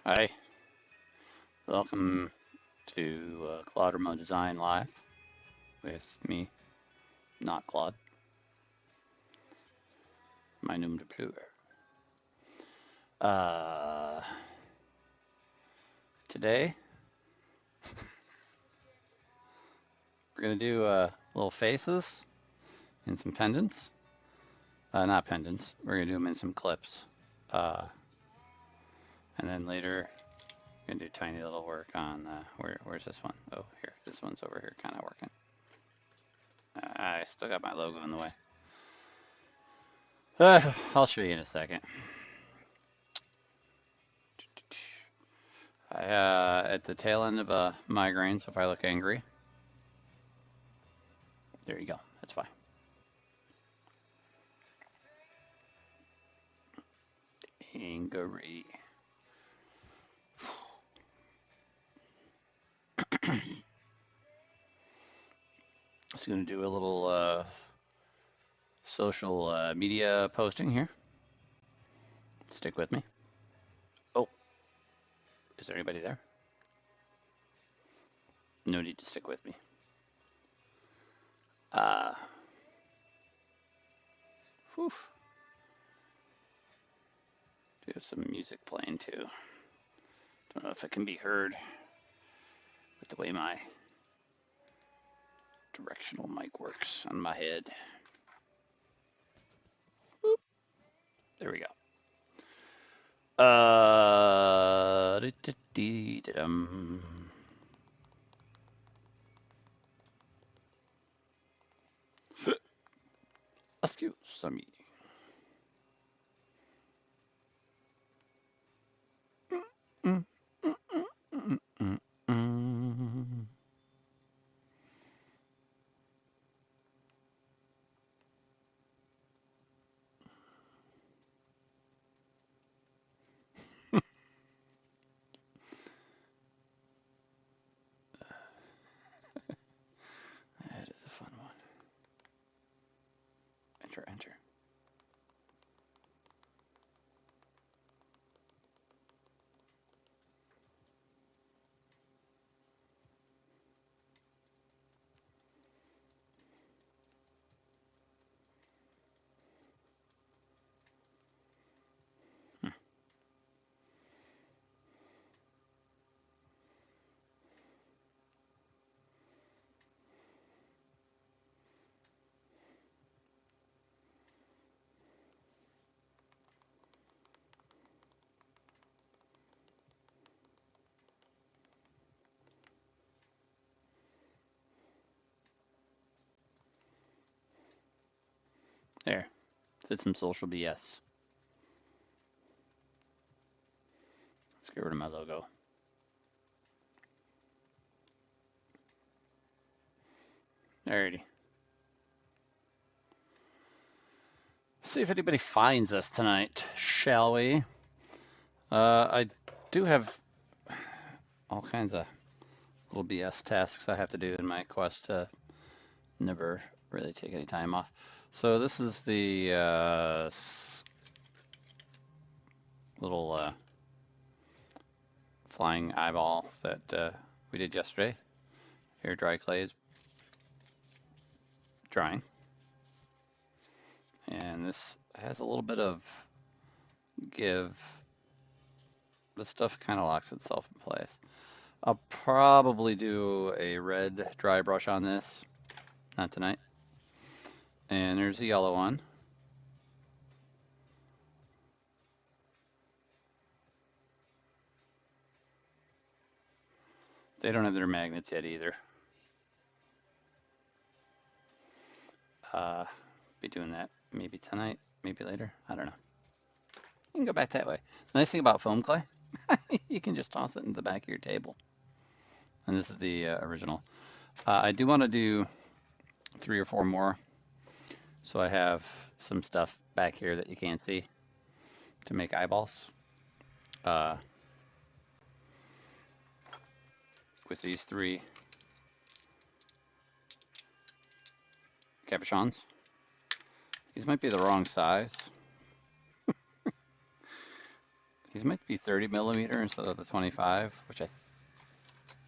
Hi, welcome to Claude Remote Design Live with me, not Claude, my nom de plume. Uh, Today we're gonna do little faces and some pendants. Not pendants. We're gonna do them in some clips. Uh, and then later we're gonna do tiny little work on where's this one? Oh, here. This one's over here, kind of working. I still got my logo in the way. I'll show you in a second. At the tail end of a migraine, so if I look angry, there you go. That's fine. Angry. Just gonna do a little social media posting here. Stick with me. Oh, is there anybody there? No need to stick with me. Uh, whew. Do have some music playing too. Don't know if it can be heard with the way my directional mic works on my head. Boop. There we go. Excuse me. Mm, mm, mm, mm, mm, mm. That is a fun one. Enter, enter. Hmm. There. Did some social BS. Let's get rid of my logo. Alrighty. See if anybody finds us tonight, shall we? I do have all kinds of little BS tasks I have to do in my quest to never really take any time off. So this is the little flying eyeball that we did yesterday. Here, dry clay is drying. And this has a little bit of give. This stuff kind of locks itself in place. I'll probably do a red dry brush on this. Not tonight. And there's a yellow one. They don't have their magnets yet either. Be doing that maybe tonight, maybe later. I don't know. You can go back that way. The nice thing about foam clay, you can just toss it in the back of your table. And this is the original. I do want to do 3 or 4 more. So I have some stuff back here that you can't see to make eyeballs. With these 3 capuchons. These might be the wrong size. These might be 30 millimeter instead of the 25, which I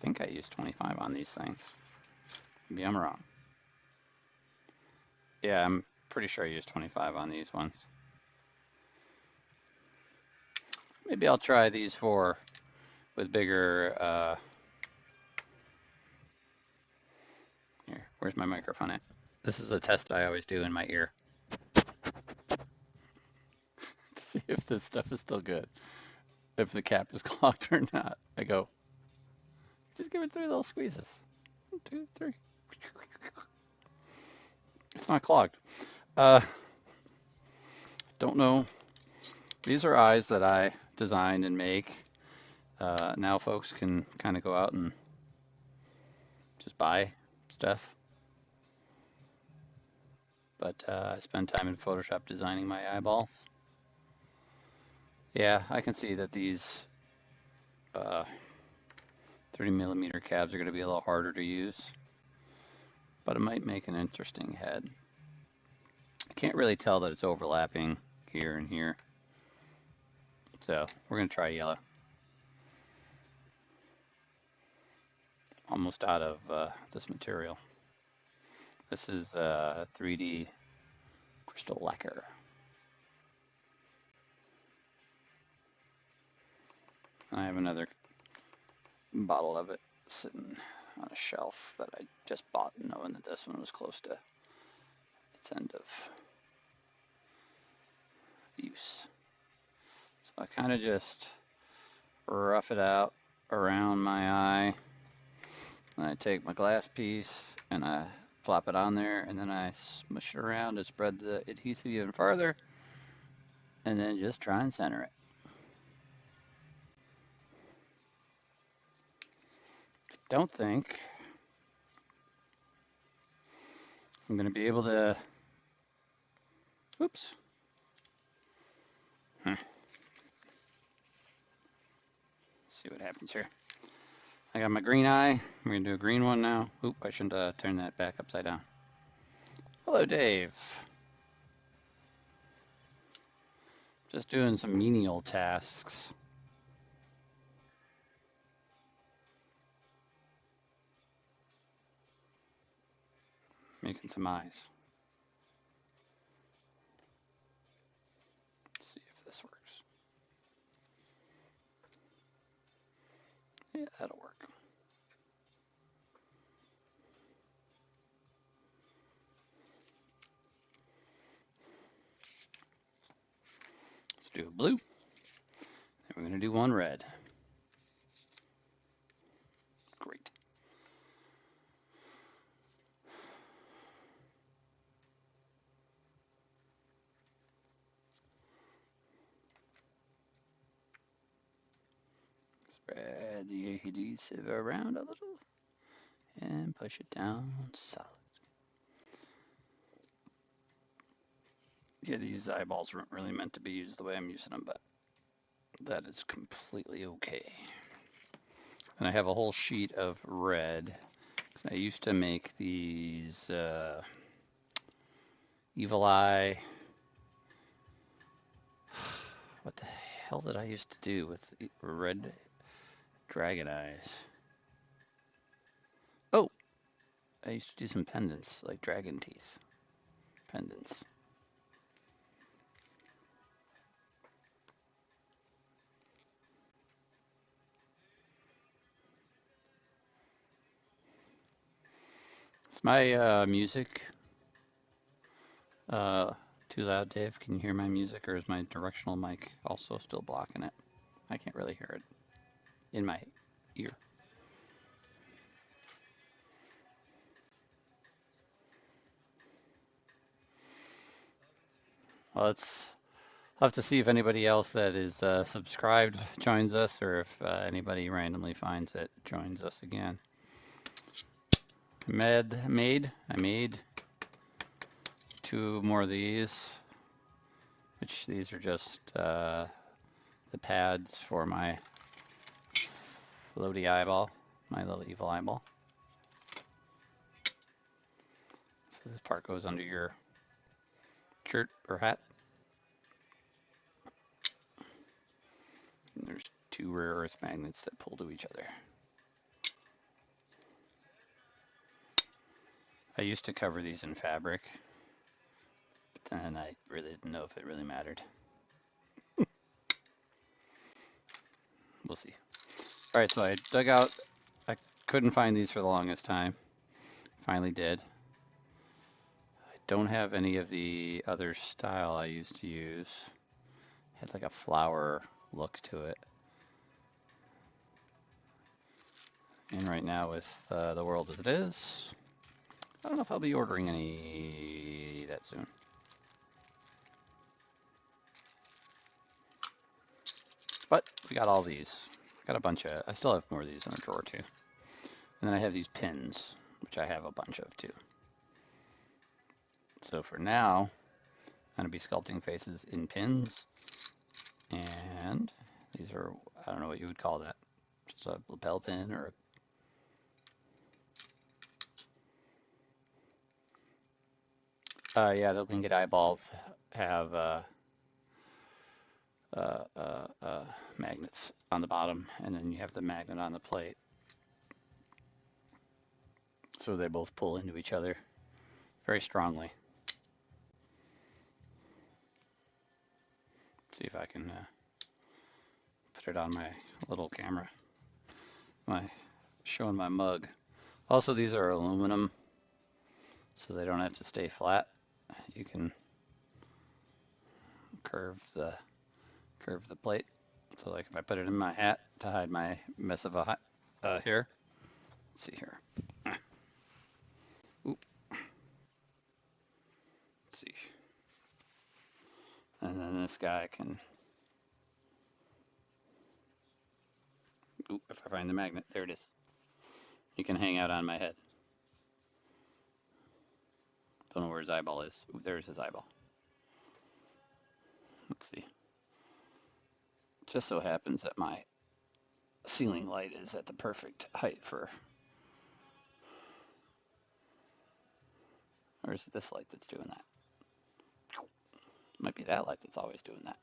think I used 25 on these things. Maybe I'm wrong. Yeah, I'm pretty sure I used 25 on these ones. Maybe I'll try these four with bigger, here, where's my microphone at? This is a test I always do in my ear to see if this stuff is still good, if the cap is clogged or not. I go, just give it 3 little squeezes. 1, 2, 3. It's not clogged. Don't know. These are eyes that I design and make. Now folks can kind of go out and just buy stuff. But I spend time in Photoshop designing my eyeballs. Yeah, I can see that these 30 millimeter cabs are going to be a little harder to use, but it might make an interesting head. I can't really tell that it's overlapping here and here. So we're going to try yellow. Almost out of this material. This is 3D crystal lacquer. I have another bottle of it sitting on a shelf that I just bought, knowing that this one was close to its end of use. So I kind of just rough it out around my eye. And I take my glass piece and I plop it on there, and then I smush it around to spread the adhesive even farther, and then just try and center it. Don't think I'm going to be able to, oops. See what happens here. I got my green eye. We're going to do a green one now. Oop, I shouldn't turn that back upside down. Hello, Dave. Just doing some menial tasks. Making some eyes. Let's see if this works. Yeah, that'll work. Let's do a blue. And we're going to do one red. Great. Spread the adhesive around a little and push it down solid. Yeah, these eyeballs weren't really meant to be used the way I'm using them, but that is completely okay. And I have a whole sheet of red. I used to make these evil eye. What the hell did I used to do with red dragon eyes? Oh, I used to do some pendants, like dragon teeth pendants. Is my music too loud, Dave? Can you hear my music, or is my directional mic also still blocking it? I can't really hear it in my ear. Well, I'll have to see if anybody else that is subscribed joins us, or if anybody randomly finds it joins us again. I made 2 more of these, which these are just the pads for my floaty eyeball, my little evil eyeball. So this part goes under your shirt or hat. There's two rare earth magnets that pull to each other. I used to cover these in fabric, but then I really didn't know if it really mattered. We'll see. All right, so I dug out, I couldn't find these for the longest time. Finally did. I don't have any of the other style I used to use. It had like a flower look to it. And right now with the world as it is, I don't know if I'll be ordering any that soon. But we got all these. Got a bunch of, I still have more of these in the drawer too. And then I have these pins, which I have a bunch of too. So for now, I'm going to be sculpting faces in pins. And these are, I don't know what you would call that. Just a lapel pin or yeah, the winged eyeballs have magnets on the bottom, and then you have the magnet on the plate. So they both pull into each other very strongly. See if I can put it on my little camera. Showing my mug. Also, these are aluminum, so they don't have to stay flat. You can curve the plate. So like if I put it in my hat to hide my mess of a hair. Let's see here. Oop. Let's see. And then this guy can. Oop, if I find the magnet, there it is. He can hang out on my head. Don't know where his eyeball is. Ooh, there's his eyeball. Let's see. Just so happens that my ceiling light is at the perfect height for. Or is it this light that's doing that? It might be that light that's always doing that.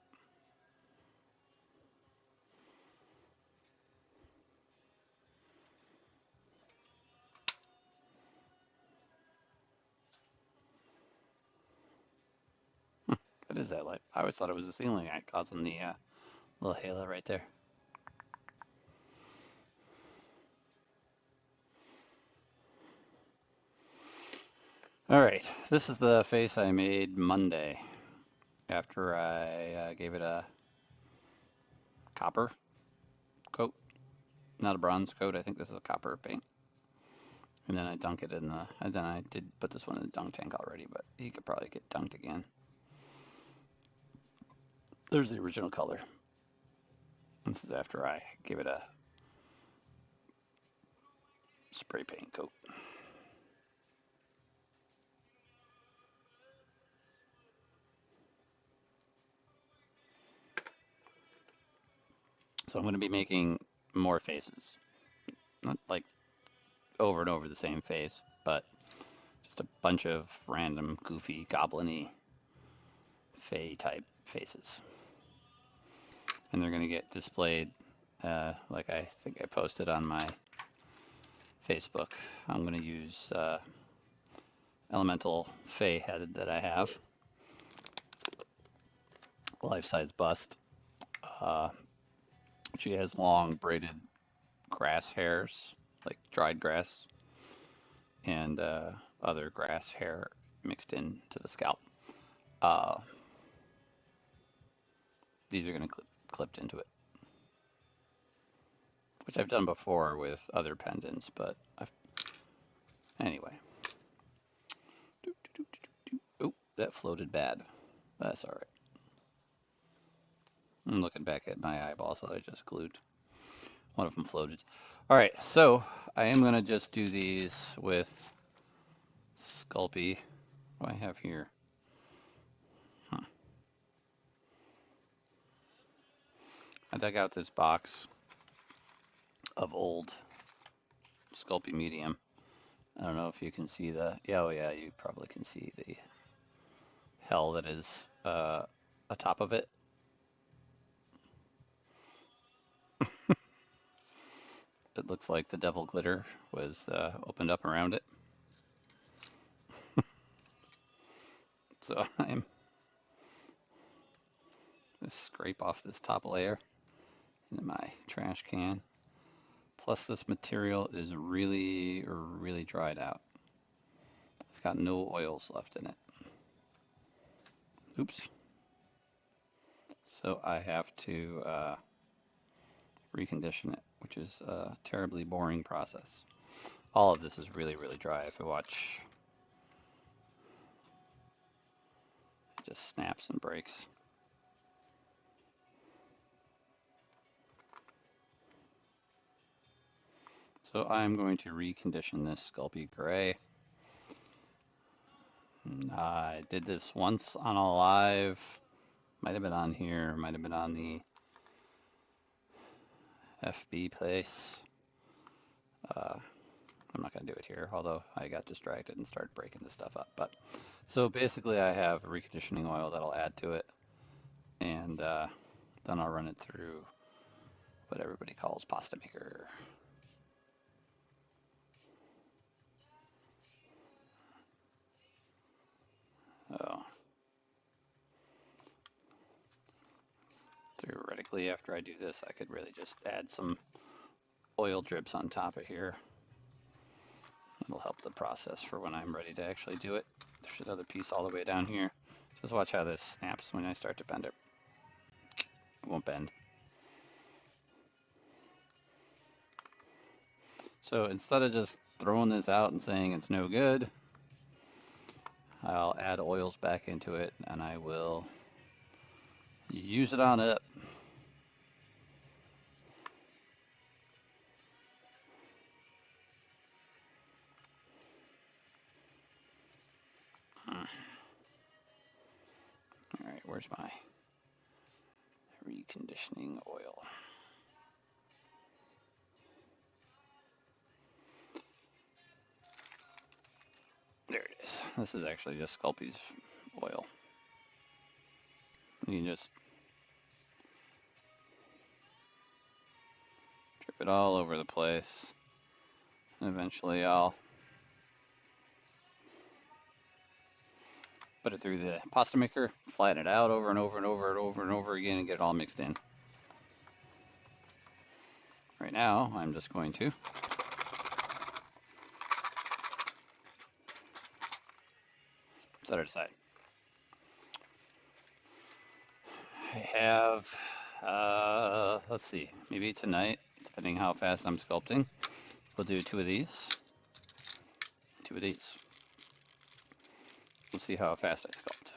What is that light? I always thought it was the ceiling light causing the little halo right there. All right, this is the face I made Monday after I gave it a copper coat, not a bronze coat. I think this is a copper paint. And then I dunk it in the, and then I did put this one in the dunk tank already, but he could probably get dunked again. There's the original color. This is after I gave it a spray paint coat. So I'm going to be making more faces. Not like over and over the same face, but just a bunch of random, goofy, goblin-y, fey type faces. And they're going to get displayed like I think I posted on my Facebook. I'm going to use elemental fey head that I have, life-size bust. She has long braided grass hairs, like dried grass, and other grass hair mixed into the scalp. These are going to clipped into it, which I've done before with other pendants, but anyway. Oh, that floated bad. That's all right. I'm looking back at my eyeballs that I just glued. One of them floated. All right, so I am going to just do these with Sculpey. What do I have here? I dug out this box of old Sculpey medium. I don't know if you can see the, yeah, oh yeah, you probably can see the hell that is atop of it. It looks like the devil glitter was opened up around it. So I'm going to scrape off this top layer into my trash can. Plus this material is really, really dried out. It's got no oils left in it. Oops. So I have to recondition it, which is a terribly boring process. All of this is really, really dry. If you watch, it just snaps and breaks. So I'm going to recondition this Sculpey Gray. I did this once on a live, might have been on here, might have been on the FB place. I'm not going to do it here, although I got distracted and started breaking this stuff up. But so basically I have a reconditioning oil that I'll add to it, and then I'll run it through what everybody calls pasta maker. Oh. Theoretically, after I do this, I could really just add some oil drips on top of here. It'll help the process for when I'm ready to actually do it. There's another piece all the way down here. Just watch how this snaps when I start to bend it. It won't bend. So instead of just throwing this out and saying it's no good, I'll add oils back into it and I will use it on up. All right, where's my reconditioning oil? There it is. This is actually just Sculpey's oil. You can just drip it all over the place. And eventually I'll put it through the pasta maker, flatten it out over and over and over and over and over again and get it all mixed in. Right now, I'm just going to set it aside. I have, let's see, maybe tonight, depending how fast I'm sculpting, we'll do two of these. Two of these. We'll see how fast I sculpt.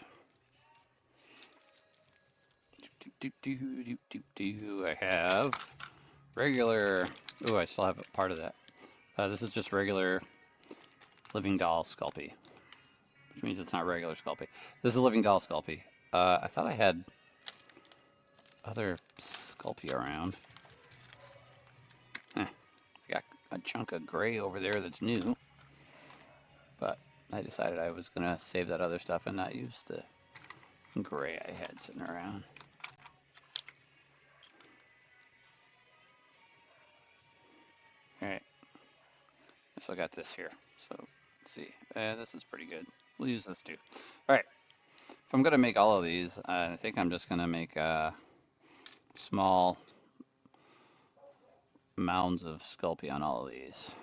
I have regular, oh, I still have a part of that. This is just regular living doll Sculpey, which means it's not regular Sculpey. This is a living doll Sculpey. I thought I had other Sculpey around. I got a chunk of gray over there that's new, but I decided I was gonna save that other stuff and not use the gray I had sitting around. All right, so I got this here. So let's see, this is pretty good. We'll use this too. All right, if I'm gonna make all of these, I think I'm just gonna make small mounds of Sculpey on all of these.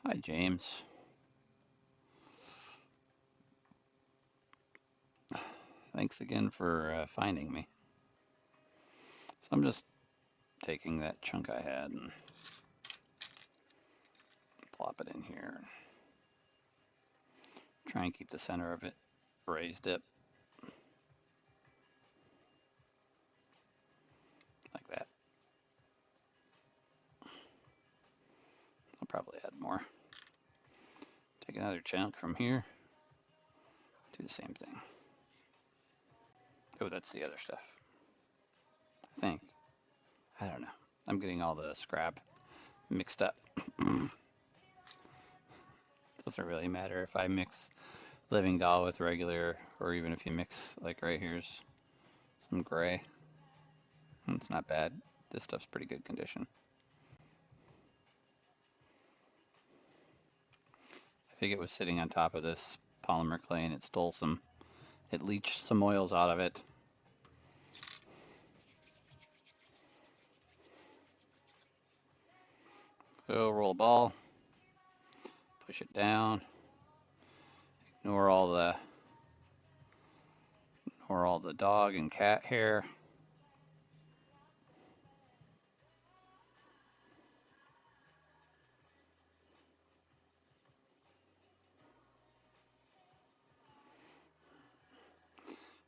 Hi, James. Thanks again for finding me. So I'm just taking that chunk I had and plop it in here. Try and keep the center of it raised up. Like that. I'll probably add more. Take another chunk from here. Do the same thing. Oh, that's the other stuff. I think. I don't know. I'm getting all the scrap mixed up. Doesn't really matter if I mix living doll with regular, or even if you mix, like right here's some gray. It's not bad. This stuff's pretty good condition. I think it was sitting on top of this polymer clay and it leached some oils out of it. So roll a ball, push it down, ignore all the dog and cat hair.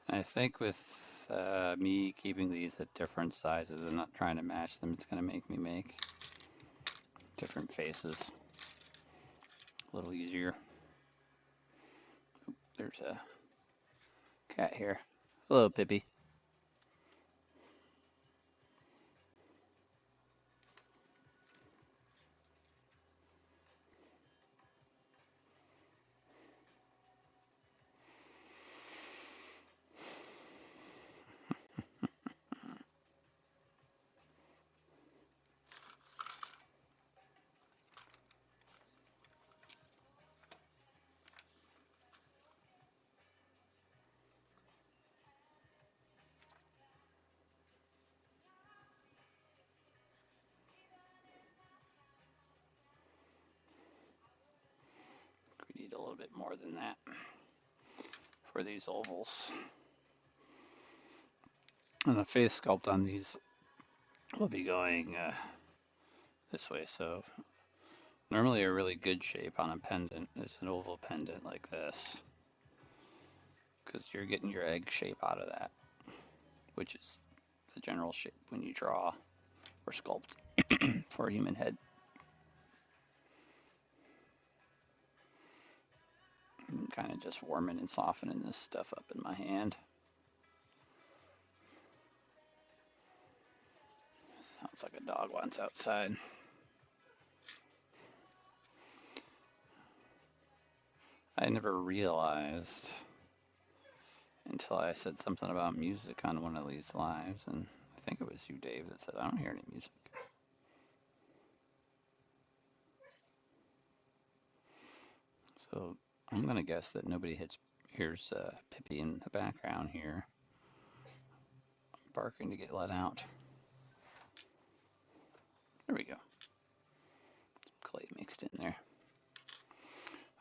I think with me keeping these at different sizes and not trying to match them, it's going to make me make different faces a little easier. There's a cat here. Hello, Pippi. We need a little bit more than that for these ovals. And the face sculpt on these will be going this way. So normally a really good shape on a pendant is an oval pendant like this, because you're getting your egg shape out of that, which is the general shape when you draw or sculpt for a human head. I'm kind of just warming and softening this stuff up in my hand. Sounds like a dog wants outside. I never realized until I said something about music on one of these lives, and I think it was you, Dave, that said, I don't hear any music. So I'm going to guess that nobody hears Pippi in the background here, barking to get let out. There we go. Clay mixed in there.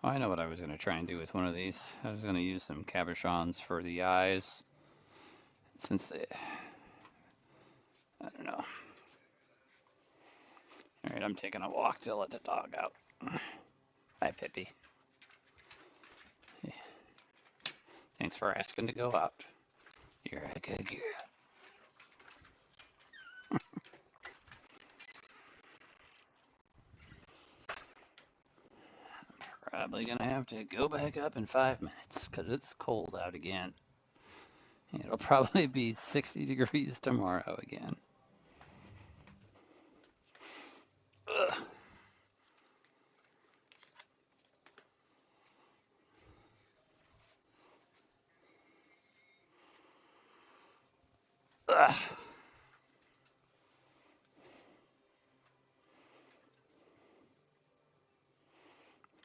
Oh, I know what I was going to try and do with one of these. I was going to use some cabochons for the eyes, since they, I don't know. All right, I'm taking a walk to let the dog out. Hi, Pippi. Thanks for asking to go out. You're a good girl. Probably gonna have to go back up in 5 minutes because it's cold out again. It'll probably be 60 degrees tomorrow again. Ugh. Ugh.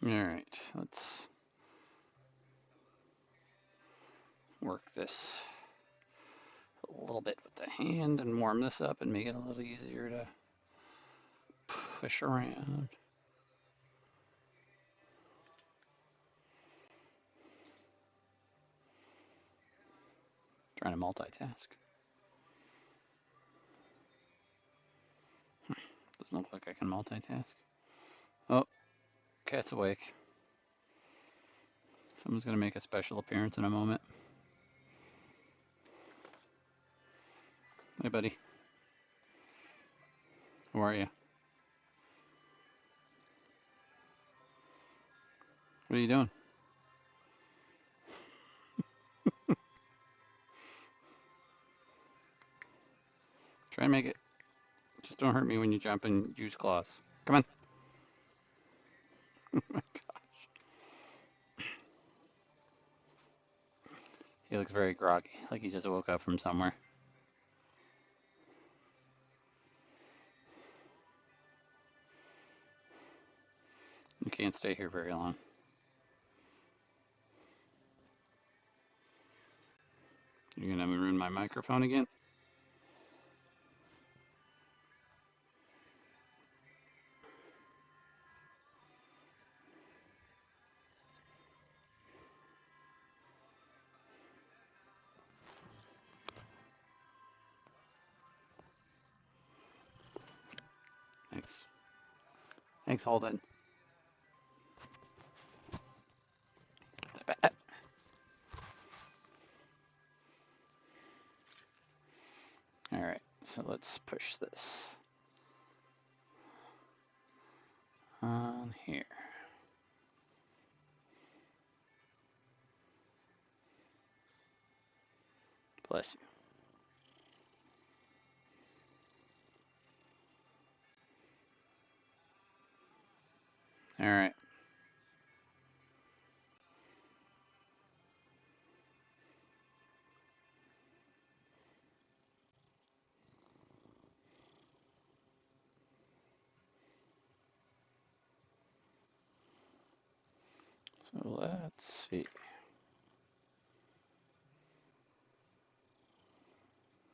All right, let's work this a little bit with the hand and warm this up and make it a little easier to push around. Trying to multitask. Doesn't look like I can multitask. Oh, cat's awake. Someone's gonna make a special appearance in a moment. Hey, buddy. How are you? What are you doing? Try and make it. Just don't hurt me when you jump and use claws. Come on. Oh my gosh. He looks very groggy, like he just woke up from somewhere. You can't stay here very long. microphone again. Thanks. Thanks, Holden. All right, so let's push this on here. Bless you. All right. So let's see.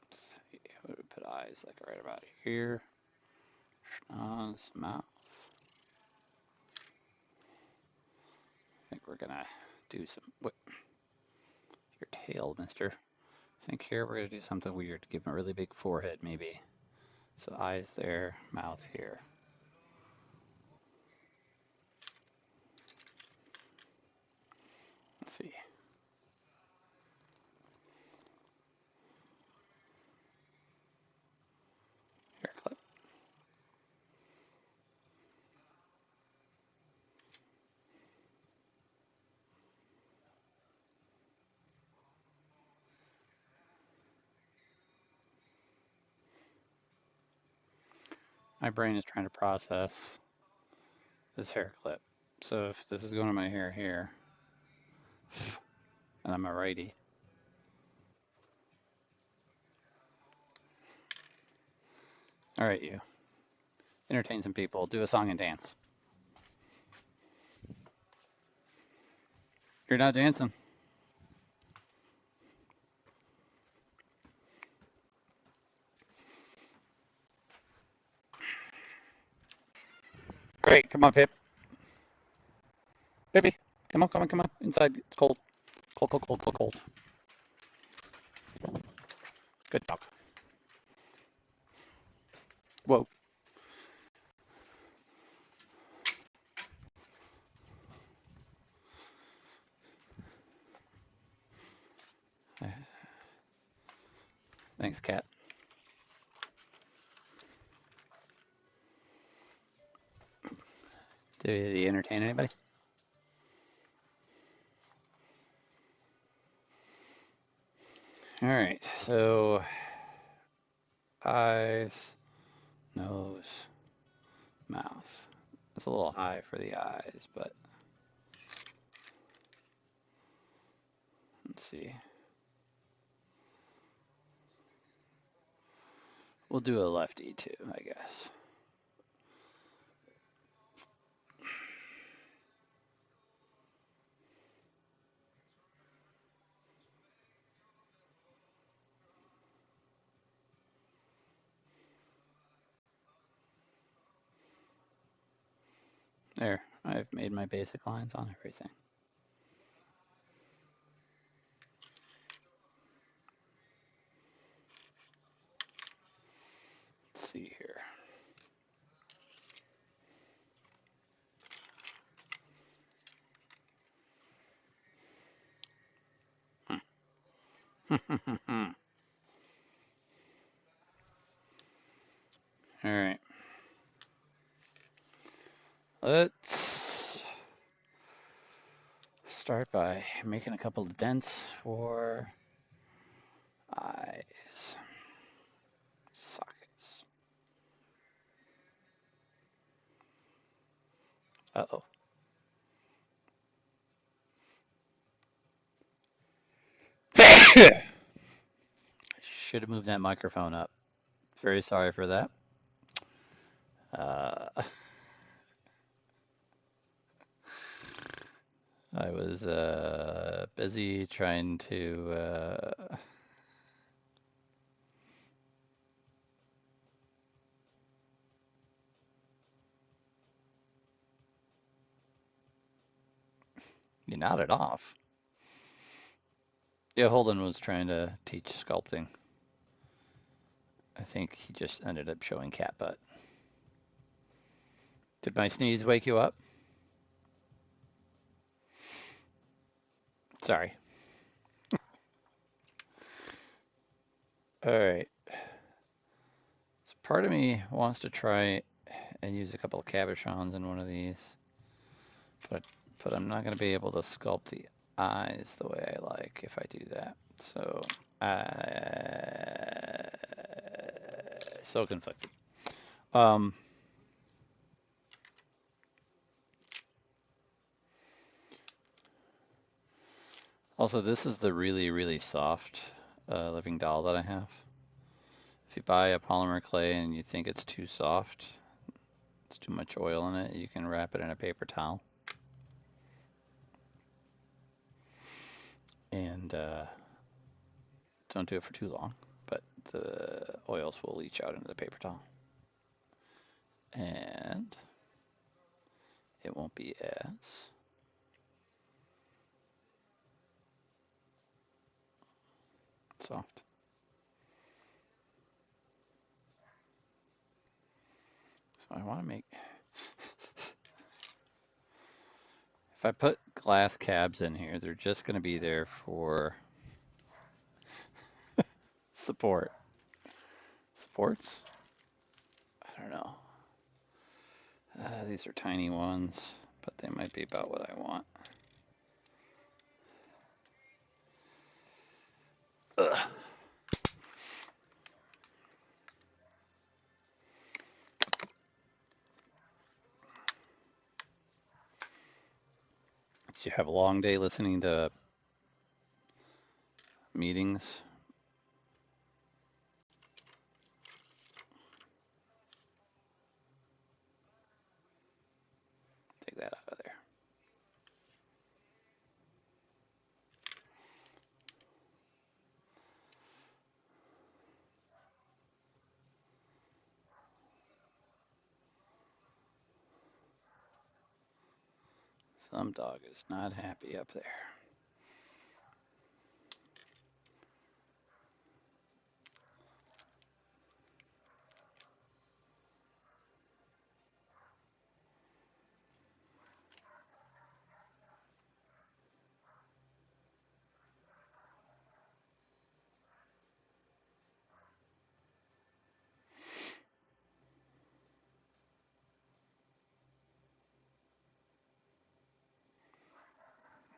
Let's see. What do we put eyes like right about here? Schnoz, mouth. I think we're gonna do some. What? Your tail, mister. I think here we're gonna do something weird. Give him a really big forehead, maybe. So eyes there, mouth here. Let's see. Hair clip. My brain is trying to process this hair clip. So if this is going to my hair here, and I'm a righty. All right, you. Entertain some people. Do a song and dance. You're not dancing. Great. Come on, Pip. Pippi. Come on, come on, come on. Inside. It's cold. Cold, cold, cold, cold, cold. Good dog. Whoa. Thanks, cat. Did he entertain anybody? All right. So eyes, nose, mouth. It's a little high for the eyes, but let's see. We'll do a lefty too, I guess. There, I've made my basic lines on everything. Let's see here. All right. Let's start by making a couple of dents for eyes. Sockets. Uh-oh. Should have moved that microphone up. Very sorry for that. Uh, I was busy trying to You nodded off. Yeah, Holden was trying to teach sculpting. I think he just ended up showing cat butt. Did my sneeze wake you up? Sorry. All right. So part of me wants to try and use a couple of cabochons in one of these, but I'm not going to be able to sculpt the eyes the way I like if I do that. So so conflicted. Also, this is the really, really soft living doll that I have. If you buy a polymer clay and you think it's too soft, it's too much oil in it, you can wrap it in a paper towel. And don't do it for too long, but the oils will leach out into the paper towel. And it won't be as soft. So I want to make, if I put glass cabs in here, they're just going to be there for support. Supports? I don't know. These are tiny ones, but they might be about what I want. Ugh. Did you have a long day listening to meetings? Take that out of there. Some dog is not happy up there.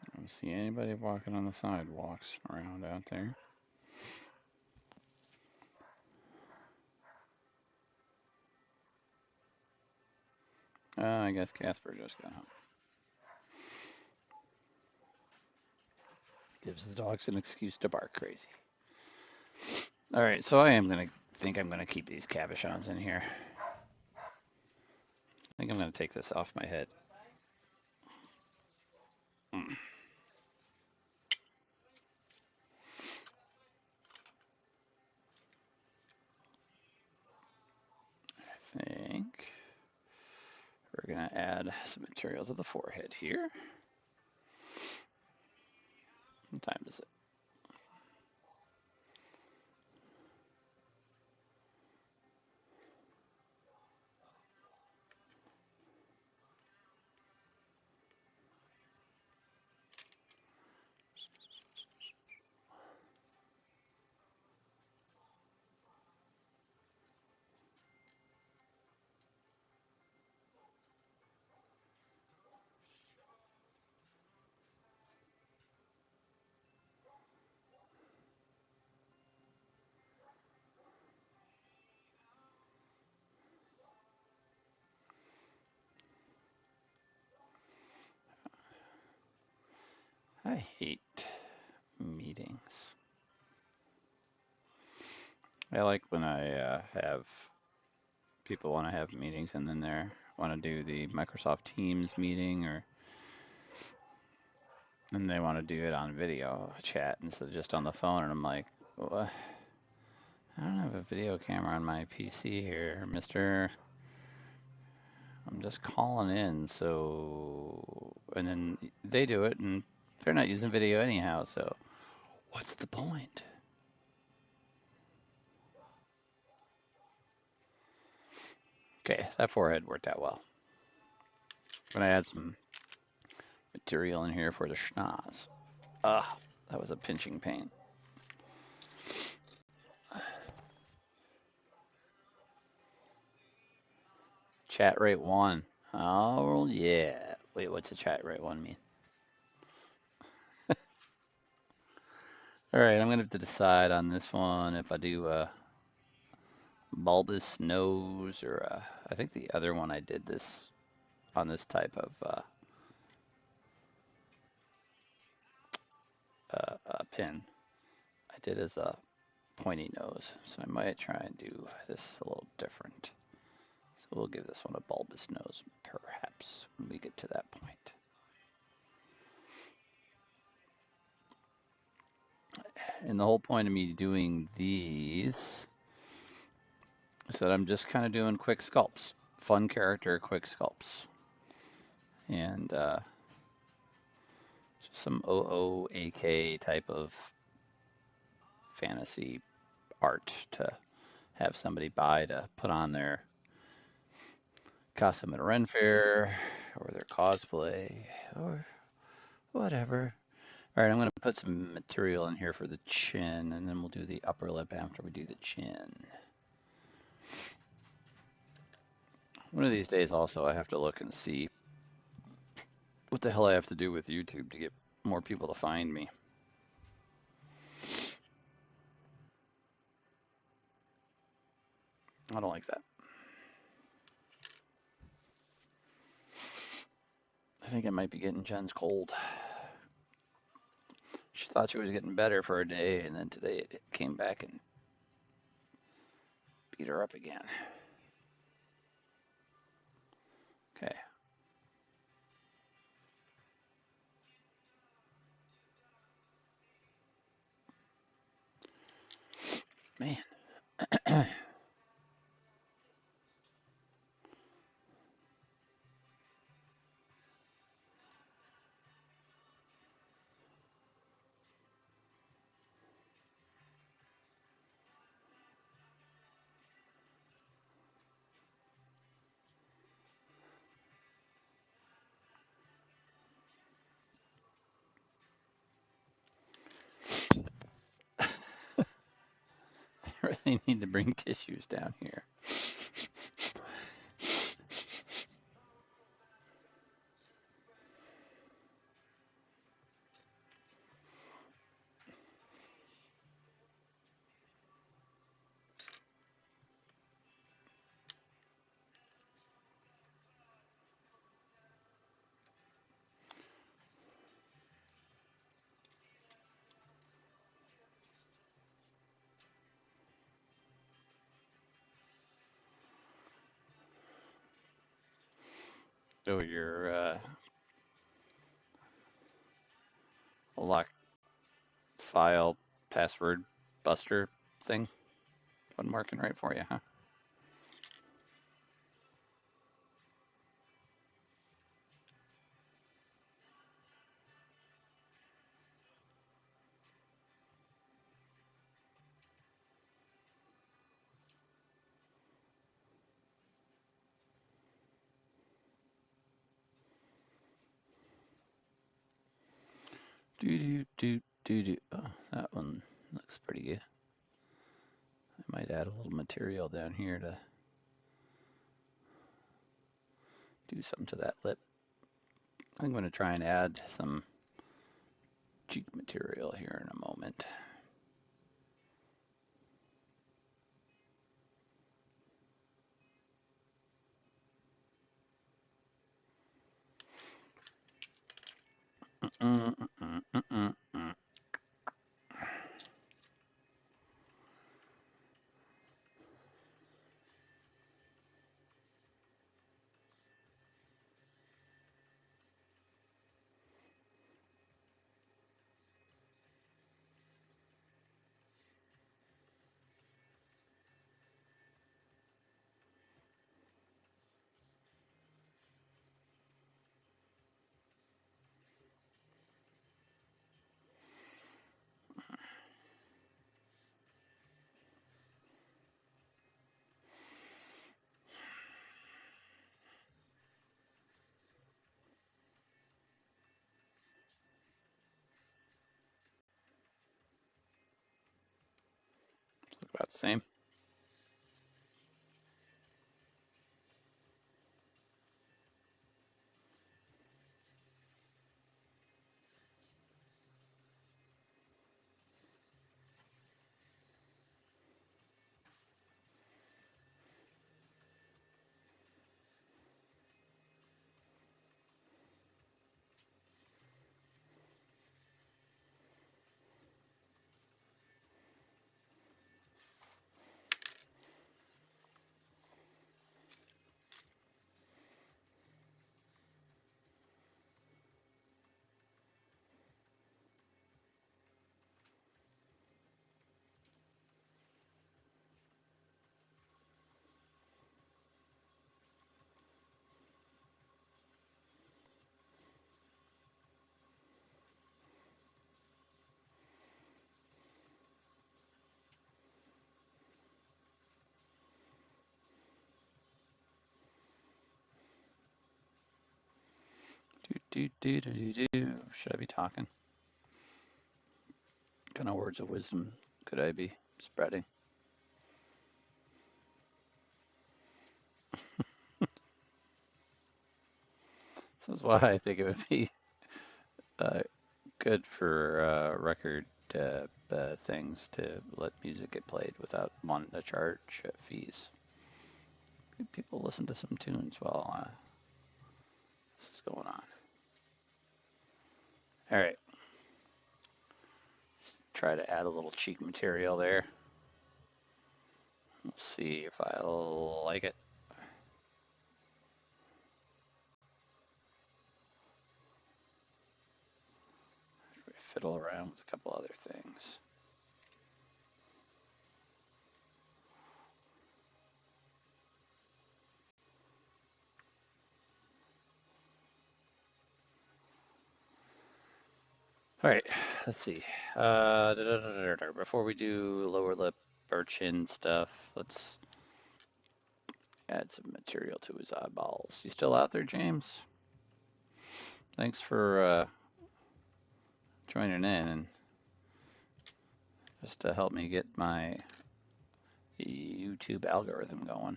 I don't see anybody walking on the sidewalks around out there. I guess Casper just got home. Gives the dogs an excuse to bark crazy. All right, so I'm gonna keep these cabochons in here. I think I'm gonna take this off my head. I think we're gonna add some material to the forehead here. What time is it? I hate meetings. I like when I have people want to have meetings and then they want to do the Microsoft Teams meeting and they want to do it on video chat instead of just on the phone. And I'm like, what? I don't have a video camera on my PC here, mister. I'm just calling in, so, and then they do it, and they're not using video anyhow, so what's the point? Okay, that forehead worked out well. I'm gonna add some material in here for the schnoz. Ah, that was a pinching pain. Chat rate 1. Oh, yeah. Wait, what's a chat rate 1 mean? All right, I'm going to have to decide on this one if I do a bulbous nose or I think the other one I did this on this type of pin. I did as a pointy nose, so I might try and do this a little different. So we'll give this one a bulbous nose, perhaps, when we get to that point. And the whole point of me doing these is that I'm just kind of doing quick sculpts, fun character quick sculpts. And just some OOAK type of fantasy art to have somebody buy to put on their costume at a Ren Fair or their cosplay or whatever. All right, I'm going to put some material in here for the chin, and then we'll do the upper lip after we do the chin. One of these days also I have to look and see what the hell I have to do with YouTube to get more people to find me. I don't like that. I think it might be getting Jen's cold. She thought she was getting better for a day, and then today it came back and beat her up again. Okay. Man. I really need to bring tissues down here. So your lock file password buster thing wasn't working right for you, huh? Do. Oh, that one looks pretty good. I might add a little material down here to do something to that lip. I'm going to try and add some cheek material here in a moment. About the same. Should I be talking? What kind of words of wisdom could I be spreading? This is why I think it would be uh, good for record things to let music get played without wanting to charge fees. People listen to some tunes while this is going on. All right, let's try to add a little cheek material there. We'll see if I like it. Fiddle around with a couple other things. All right, let's see. Before we do lower lip or chin stuff, let's add some material to his eyeballs. You still out there, James? Thanks for joining in and just to help me get my YouTube algorithm going.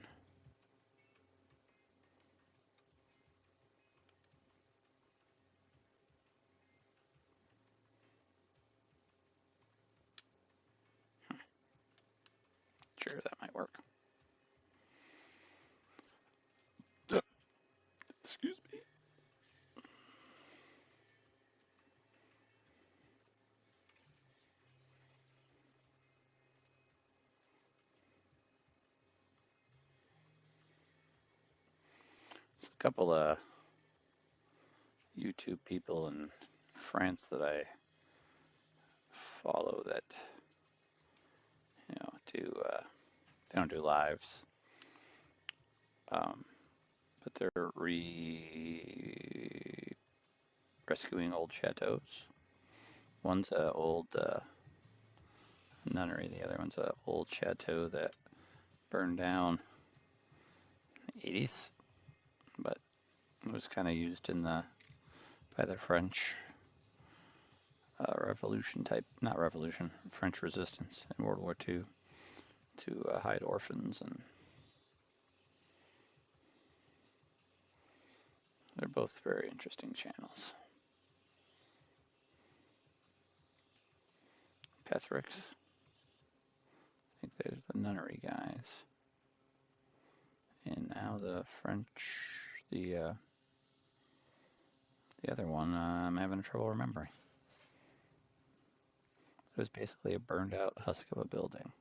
Sure, that might work. Excuse me. There's a couple of YouTube people in France that I follow that do they don't do lives, but they're rescuing old chateaus. One's an old nunnery, the other one's an old chateau that burned down in the 80s, but it was kind of used in the by the French Revolution type, not Revolution, French Resistance in World War II to hide orphans, and they're both very interesting channels. Pethrix, I think there's the nunnery guys, and now the French, the other one I'm having trouble remembering. It was basically a burned out husk of a building.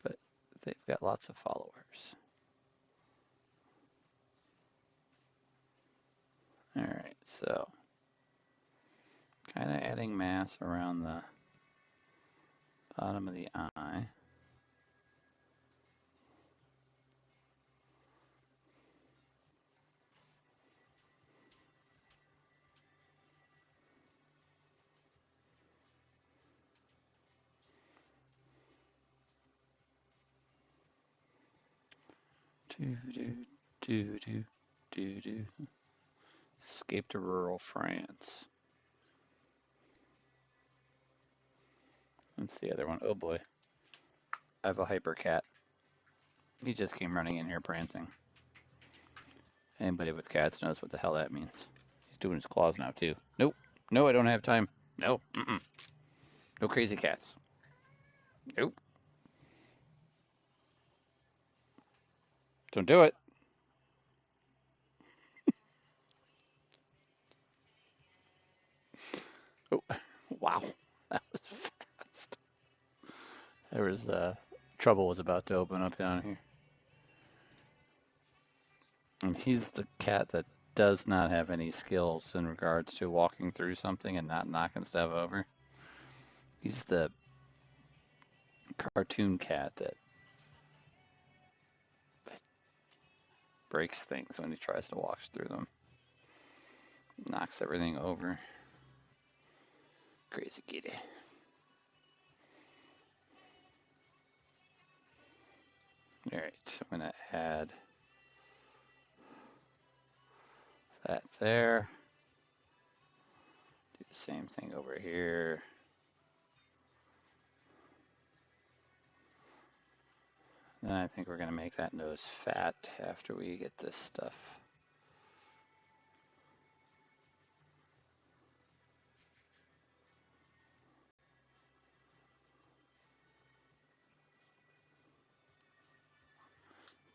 But they've got lots of followers. Alright, so kind of adding mass around the bottom of the eye. Do. Escape to rural France. That's the other one. Oh boy. I have a hyper cat. He just came running in here prancing. Anybody with cats knows what the hell that means. He's doing his claws now too. Nope. No, I don't have time. No. Mm-mm. No crazy cats. Nope. Don't do it. Oh, wow. That was fast. There was trouble was about to open up down here. And he's the cat that does not have any skills in regards to walking through something and not knocking stuff over. He's the cartoon cat that breaks things when he tries to walk through them. Knocks everything over. Crazy kitty. Alright, I'm going to add that there. Do the same thing over here. Then I think we're going to make that nose fat after we get this stuff.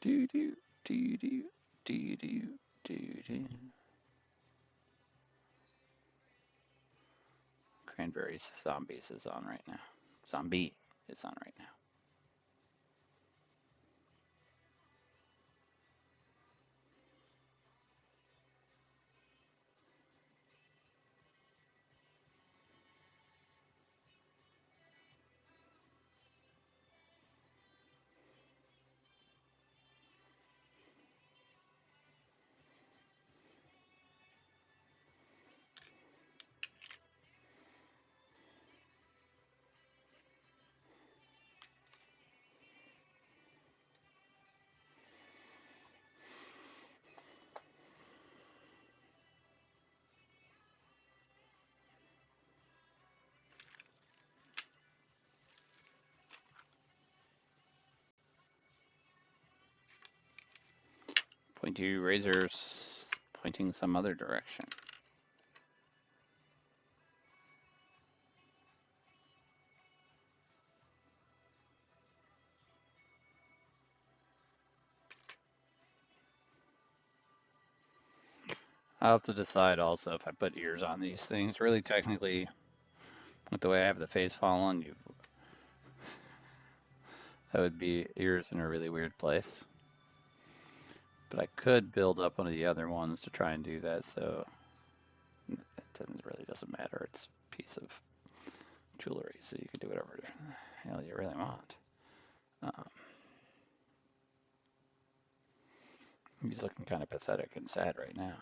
Do do do do do do do do. Cranberries Zombies is on right now. Zombie is on right now. Pointy razors pointing some other direction. I'll have to decide also if I put ears on these things. Really, technically, with the way I have the face fallen, that would be ears in a really weird place. But I could build up one of the other ones to try and do that, so it really doesn't matter. It's a piece of jewelry, so you can do whatever the hell you really want. He's looking kind of pathetic and sad right now.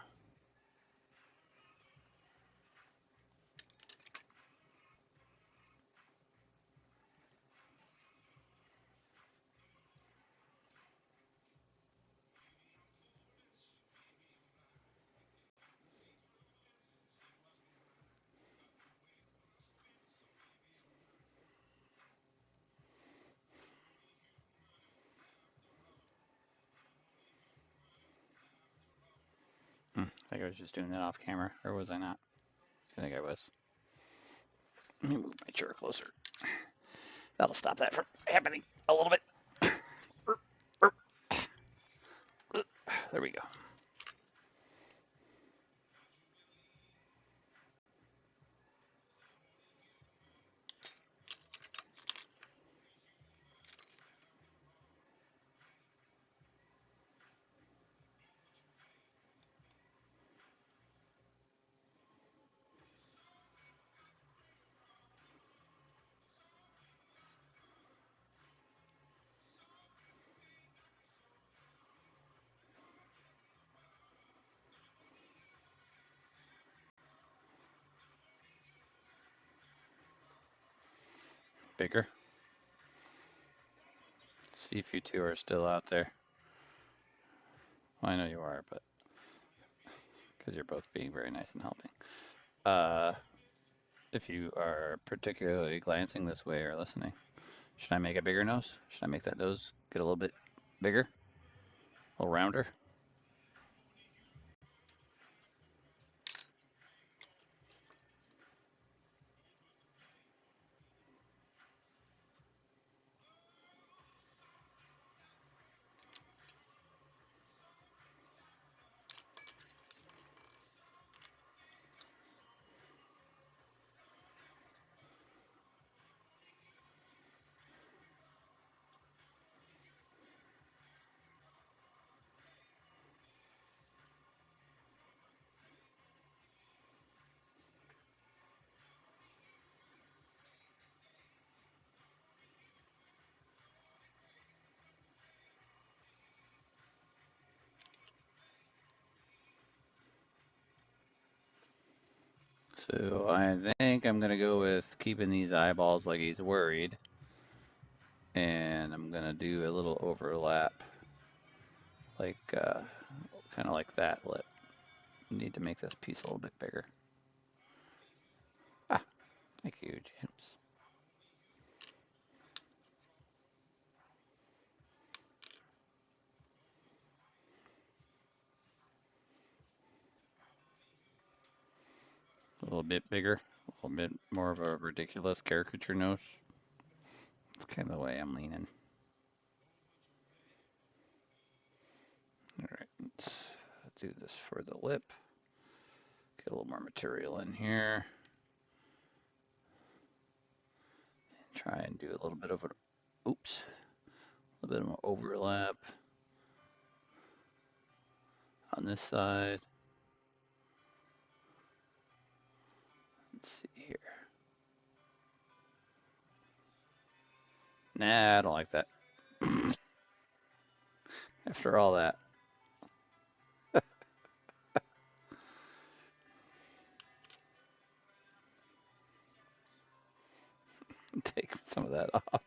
I think I was just doing that off camera, or was I not? I think I was. Let me move my chair closer. That'll stop that from happening a little bit. There we go. Bigger. Let's see if you two are still out there. Well, I know you are, but because you're both being very nice and helping. if you are particularly glancing this way or listening. Should I make a bigger nose? Should I make that nose get a little bit bigger, a little rounder? So I think I'm gonna go with keeping these eyeballs like he's worried, and I'm gonna do a little overlap, like kind of like that. Need to make this piece a little bit bigger. Ah, thank you, James. A little bit bigger, a little bit more of a ridiculous caricature nose. It's kind of the way I'm leaning. All right, let's do this for the lip. Get a little more material in here. Try and do a little bit of an, oops, a little bit of an overlap on this side. Let's see here. Nah, I don't like that. After all that. Take some of that off.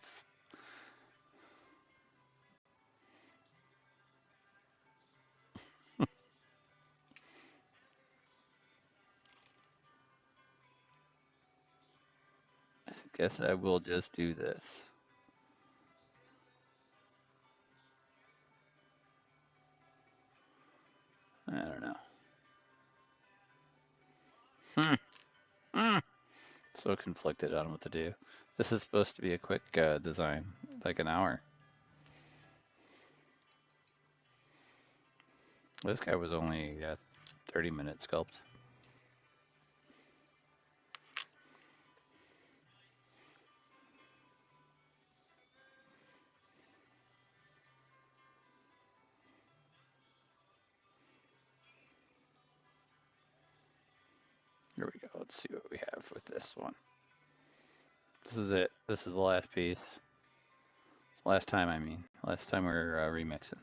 I guess I will just do this. I don't know. Hmm. Hmm. So conflicted on what to do. This is supposed to be a quick design, like an hour. This guy was only 30-minute sculpt. Here we go. Let's see what we have with this one. This is it. This is the last piece. Last time, I mean. Last time we're remixing.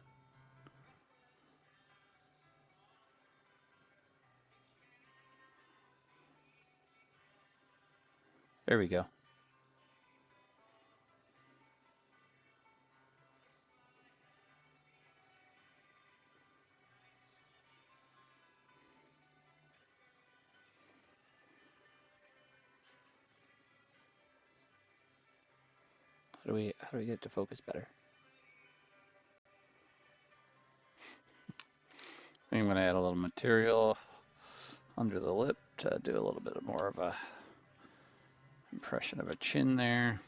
There we go. How do we get it to focus better? I'm going to add a little material under the lip to do a little bit of more of a impression of a chin there.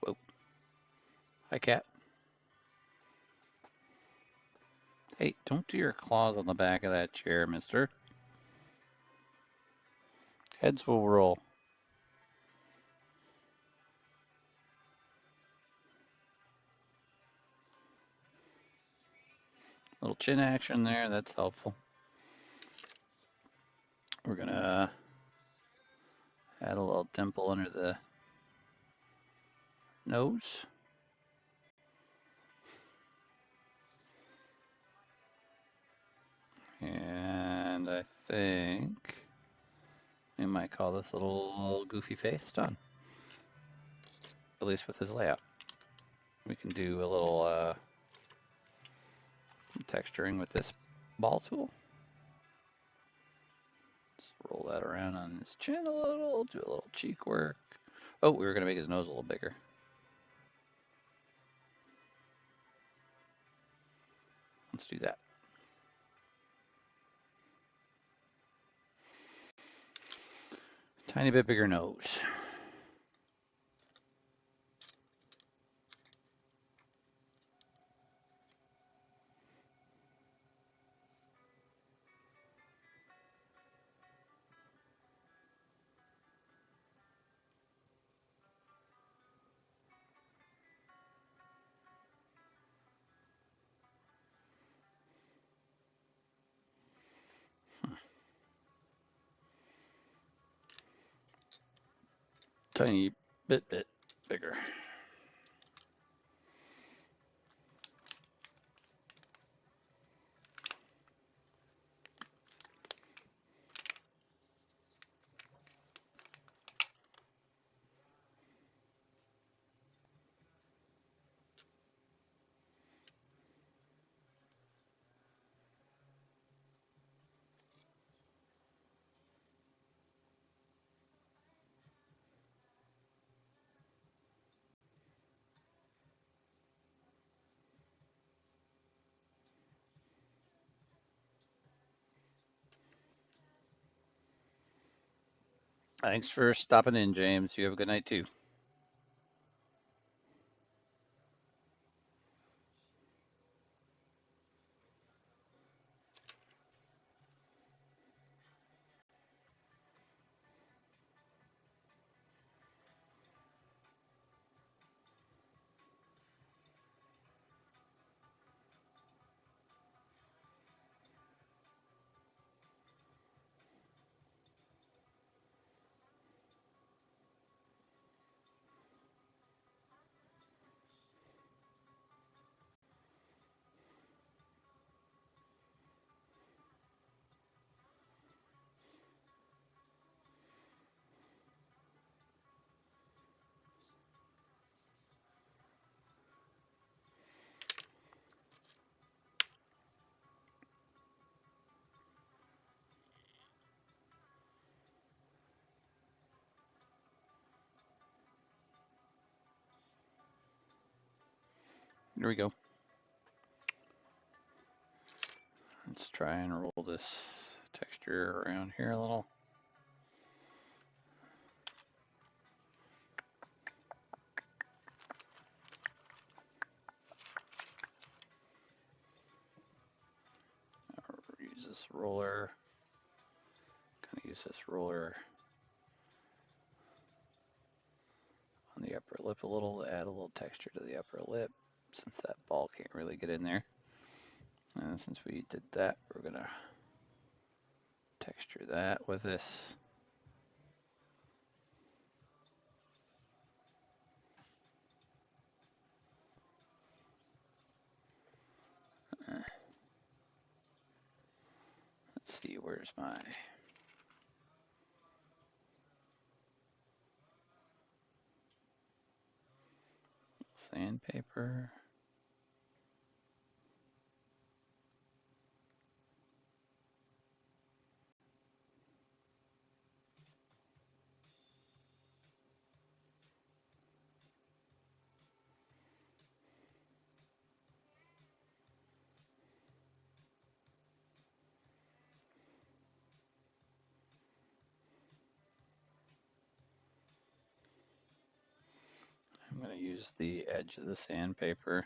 Whoa. Hi, cat. Hey, don't do your claws on the back of that chair, mister. Heads will roll. Little chin action there, that's helpful. We're gonna add a little dimple under the nose. And I think we might call this little goofy face done, at least with his layout. We can do a little texturing with this ball tool. Let's roll that around on his chin a little, do a little cheek work. Oh, we were gonna make his nose a little bigger. Let's do that. Tiny bit bigger nose. Tiny bit bigger. Thanks for stopping in, James. You have a good night too. Here we go. Let's try and roll this texture around here a little. Use this roller. Kind of use this roller on the upper lip a little to add a little texture to the upper lip, since that ball can't really get in there. And since we did that, we're gonna texture that with this. Let's see, where's my sandpaper? I'm going to use the edge of the sandpaper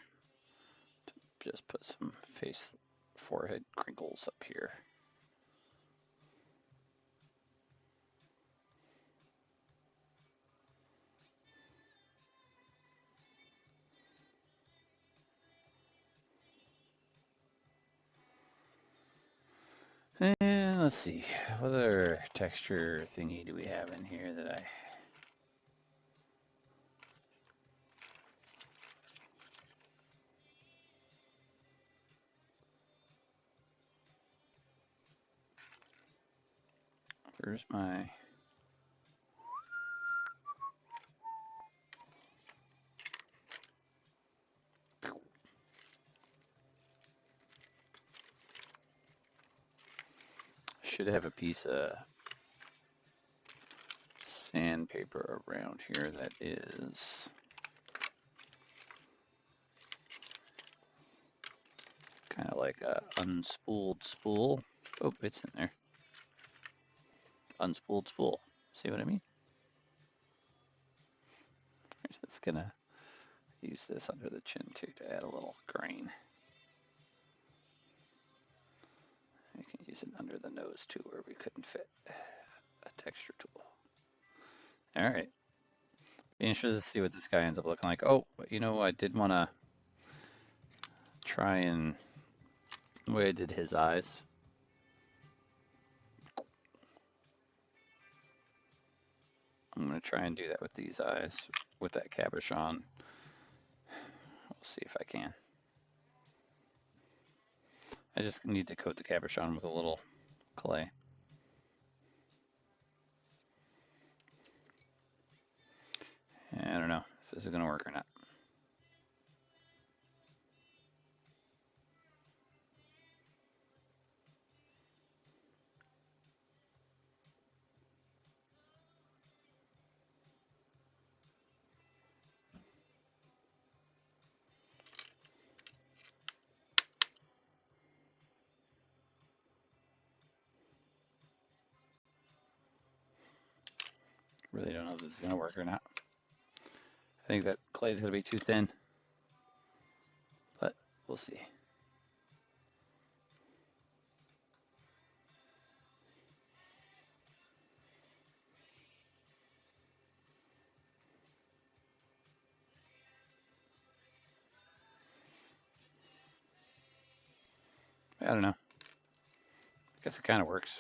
to just put some forehead crinkles up here. Let's see, what other texture thingy do we have in here that I... Where's my... Should have a piece of sandpaper around here that is kind of like a unspooled spool. Oh, it's in there. Unspooled spool. See what I mean? We're just gonna use this under the chin too to add a little grain. You can use it under the nose too where we couldn't fit a texture tool. All right. Be interested to see what this guy ends up looking like. Oh, you know, I did want to try and the way I did his eyes. I'm going to try and do that with these eyes, with that cabochon. We'll see if I can. I just need to coat the cabochon with a little clay. I don't know if this is going to work or not. Really don't know if this is going to work or not. I think that clay is going to be too thin, but we'll see. I don't know. I guess it kind of works.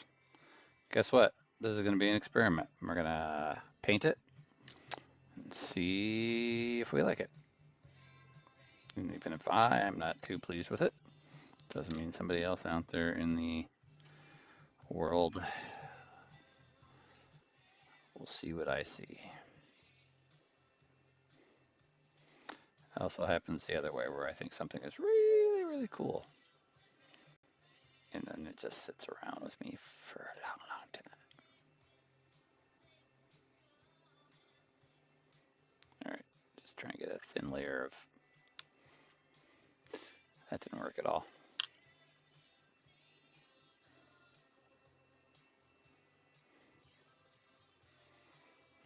Guess what? This is going to be an experiment. We're going to paint it and see if we like it. And even if I am not too pleased with it, doesn't mean somebody else out there in the world will see what I see. It also happens the other way where I think something is really, really cool. And then it just sits around with me for a long, long time. All right, just try and get a thin layer of... That didn't work at all.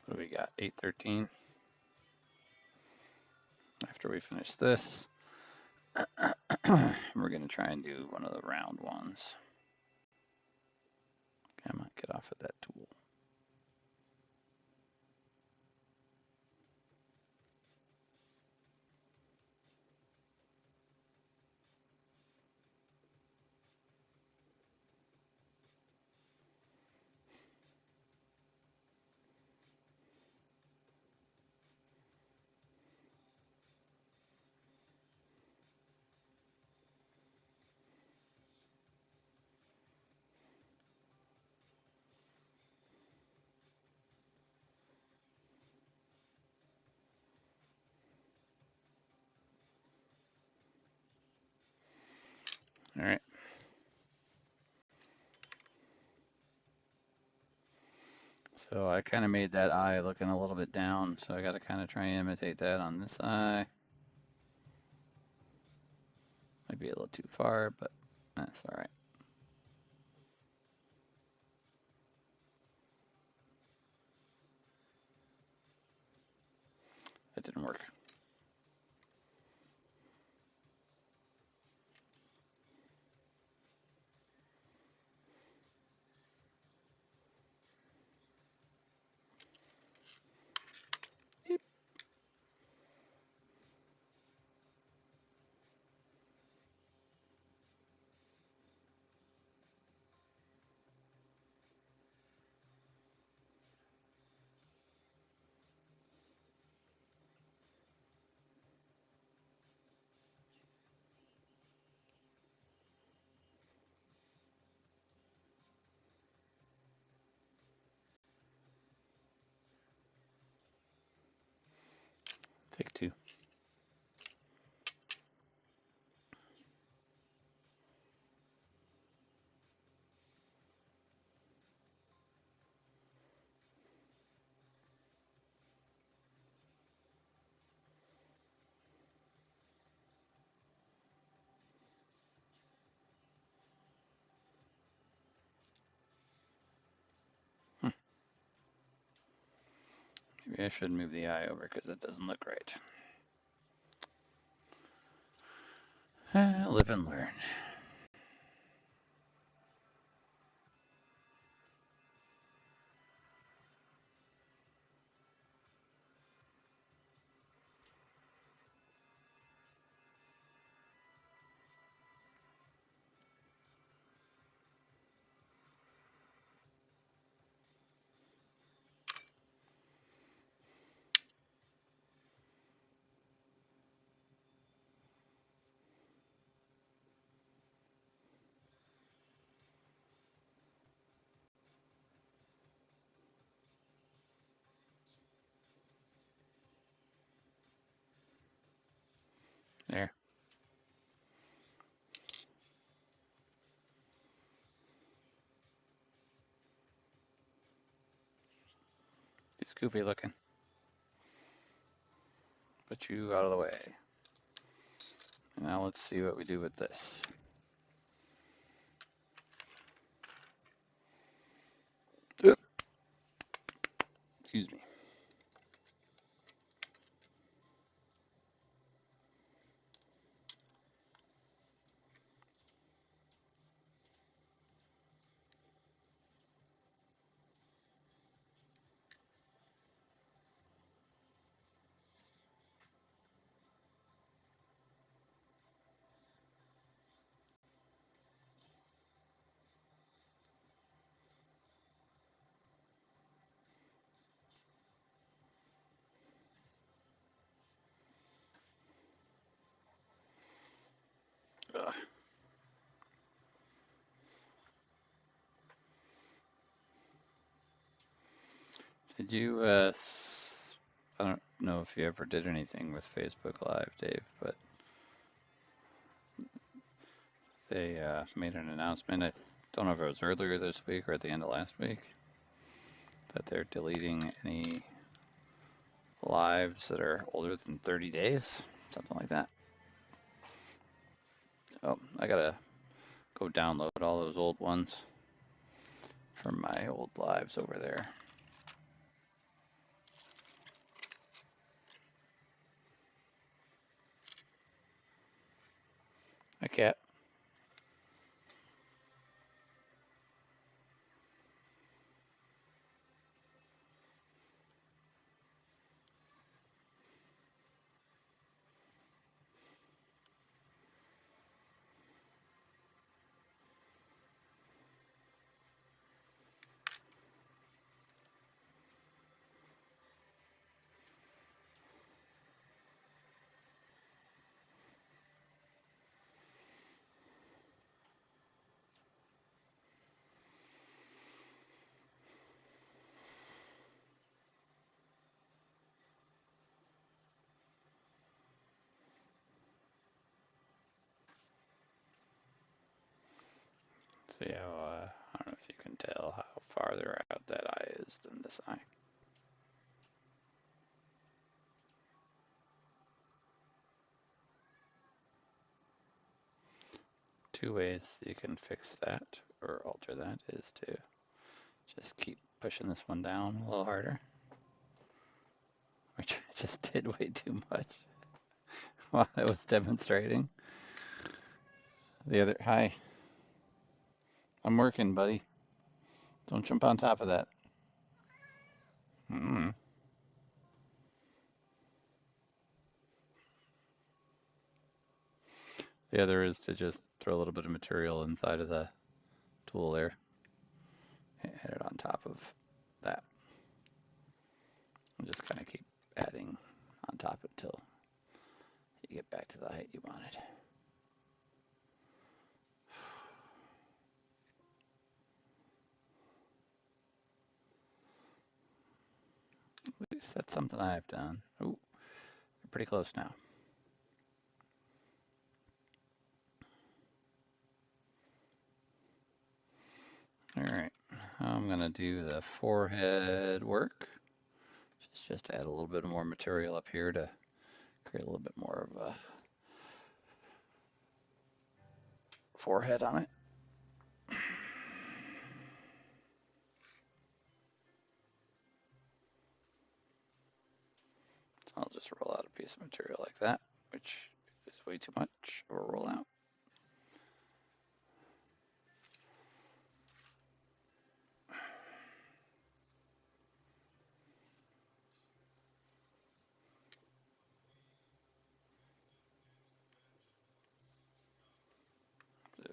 What do we got? 813. After we finish this, we're going to try and do one of the round ones. Come on, get off of that tool. All right. So I kind of made that eye looking a little bit down, so I got to kind of try and imitate that on this eye. Might be a little too far, but that's all right. That didn't work. Yep. Maybe I should move the eye over because it doesn't look right. Live and learn. There. He's goofy looking. Put you out of the way. Now let's see what we do with this. Excuse me. Ugh. Did you, I don't know if you ever did anything with Facebook Live, Dave, but they made an announcement. I don't know if it was earlier this week or at the end of last week, that they're deleting any lives that are older than 30 days, something like that. Oh, I gotta go download all those old ones from my old lives over there. Hi, cat. See how, I don't know if you can tell how farther out that eye is than this eye. Two ways you can fix that or alter that is to just keep pushing this one down a little harder, which I just did way too much while I was demonstrating. The other, hi, I'm working, buddy. Don't jump on top of that. Mm. The other is to just throw a little bit of material inside of the tool there. Hit it on top of that. And just kind of keep adding on top until you get back to the height you wanted. At least that's something I've done. Oh, we're pretty close now. All right, I'm gonna do the forehead work. Just add a little bit more material up here to create a little bit more of a forehead on it. piece of material like that, which is way too much of a rollout.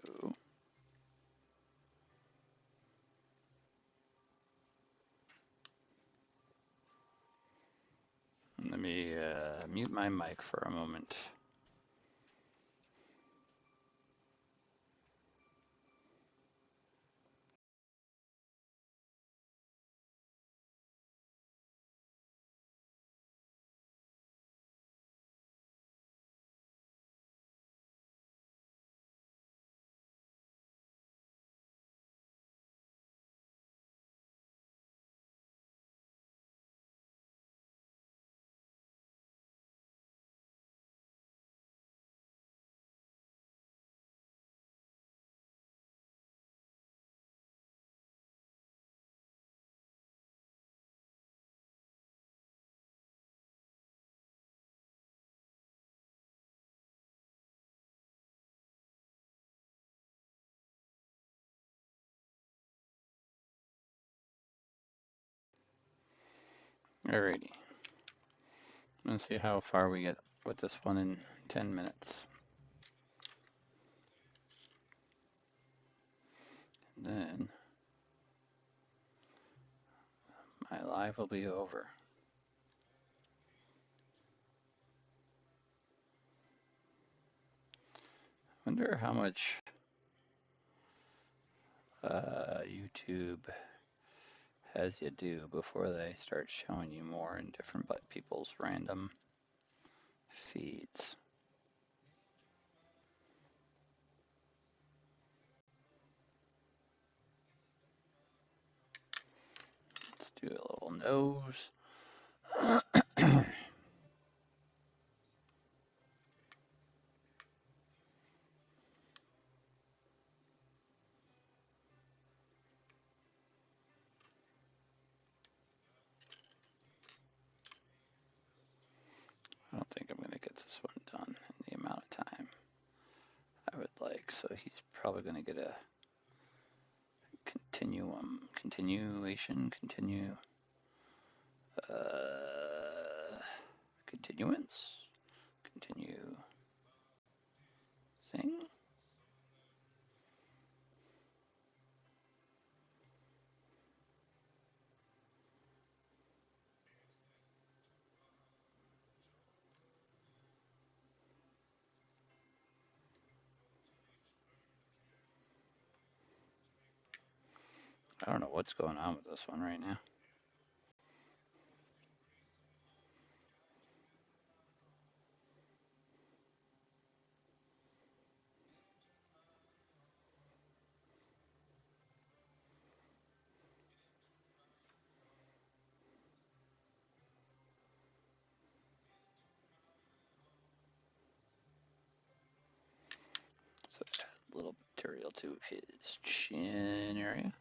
So let me mute my mic for a moment. Alrighty, let's see how far we get with this one in 10 minutes. And then my live will be over. Wonder how much YouTube has you do before they start showing you more in different people's random feeds. Let's do a little nose. I don't think I'm going to get this one done in the amount of time I would like, so he's probably going to get a continuance, continue thing. I don't know what's going on with this one right now. So add a little material to his chin area.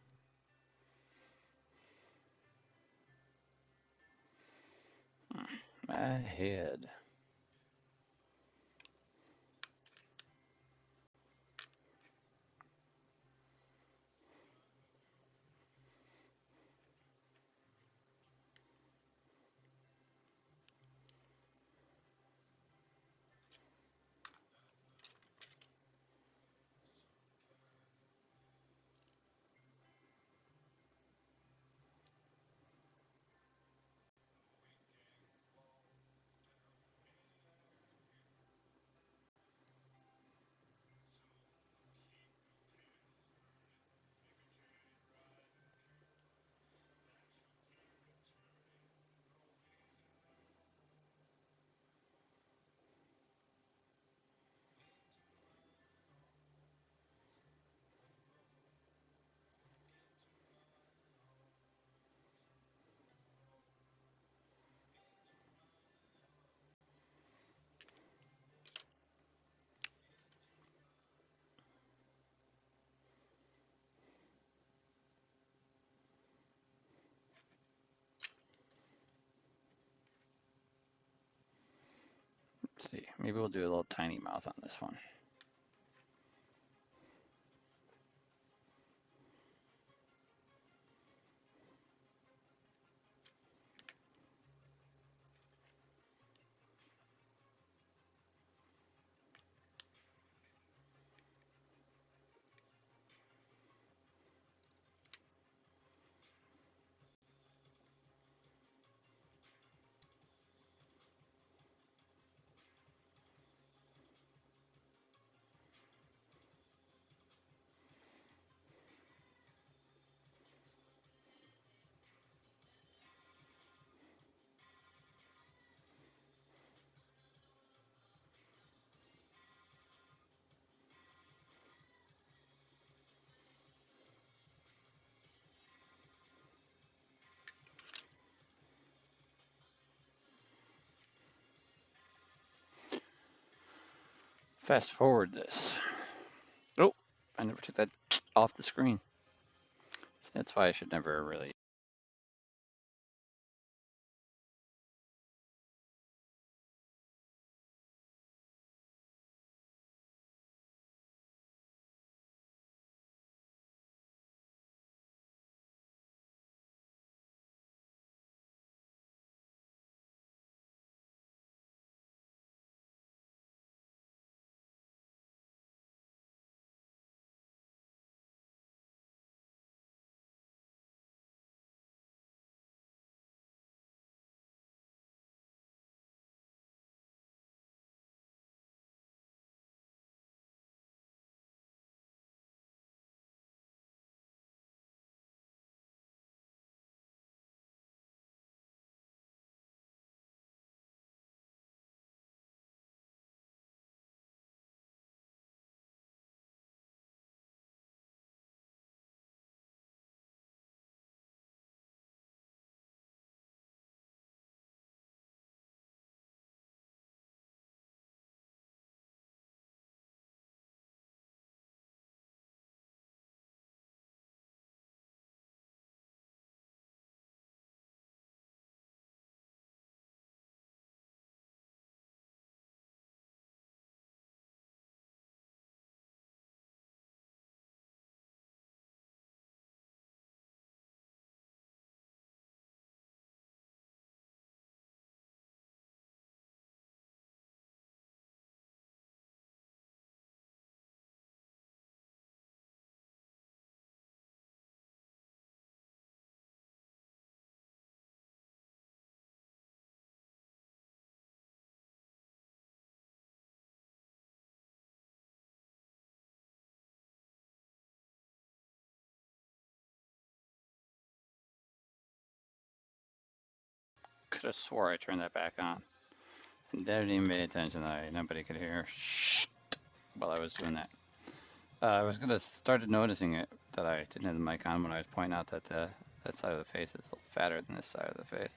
My head. Let's see, maybe we'll do a little tiny mouth on this one. Fast forward this. Oh, I never took that off the screen. That's why I should never really. Could have swore I turned that back on. And didn't even pay attention that nobody could hear shh while I was doing that. I was gonna started noticing it that I didn't have the mic on when I was pointing out that that side of the face is a little fatter than this side of the face.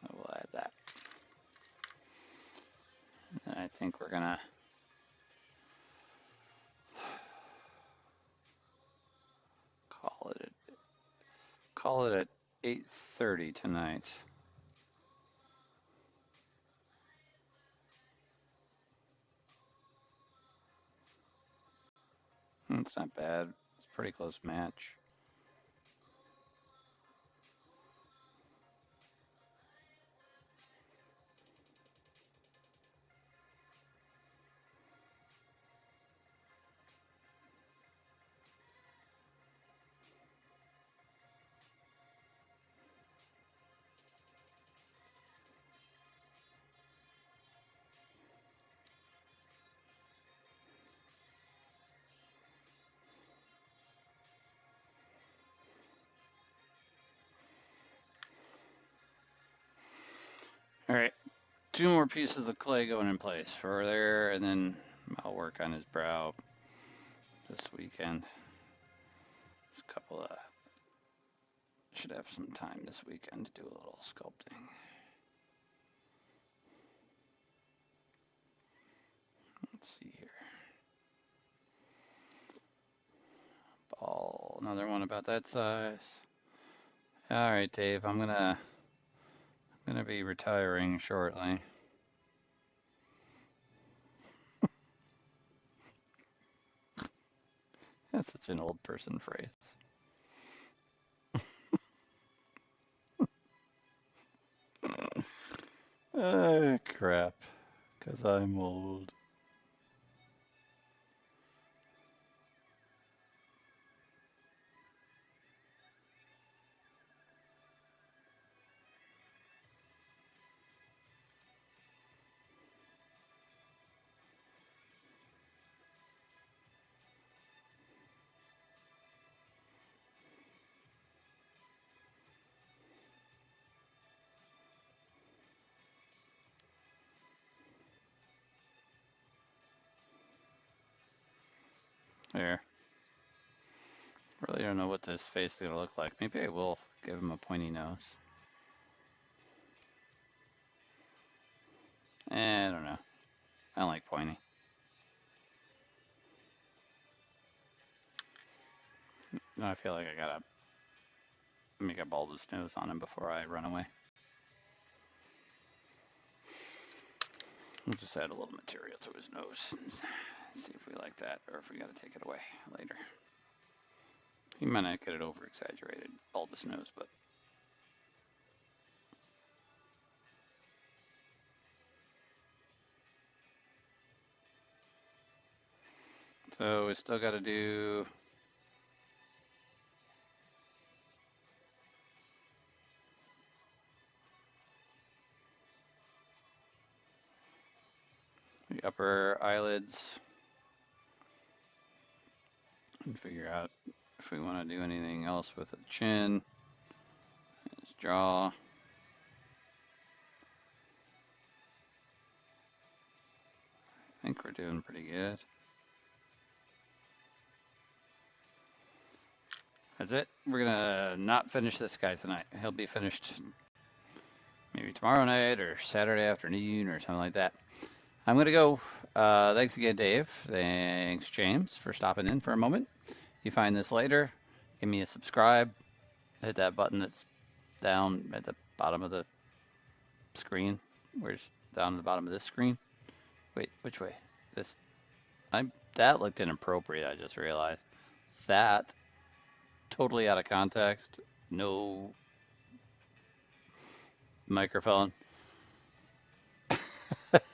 I will add that. And I think we're gonna call it at 8:30 tonight. It's not bad. It's a pretty close match. All right, two more pieces of clay going in place for there, and then I'll work on his brow this weekend. There's a couple of should have some time this weekend to do a little sculpting. Let's see here. Ball, another one about that size. All right, Dave, I'm gonna Gonna be retiring shortly. That's such an old person phrase. Ah, crap. Because I'm old. There. Really don't know what this face is gonna look like. Maybe I will give him a pointy nose. I don't know. I don't like pointy. Now I feel like I gotta make a bulbous nose on him before I run away. We'll just add a little material to his nose and see if we like that or if we gotta take it away later. He might not get it over exaggerated bulbous nose, but so we still gotta do the upper eyelids and figure out if we want to do anything else with the chin, his jaw. I think we're doing pretty good. That's it. We're gonna not finish this guy tonight. He'll be finished maybe tomorrow night or Saturday afternoon or something like that. I'm gonna go. Thanks again, Dave. Thanks, James, for stopping in for a moment. If you find this later, give me a subscribe. Hit that button that's down at the bottom of the screen. Where's down at the bottom of this screen? Wait, which way? This. That looked inappropriate. I just realized that totally out of context. No microphone.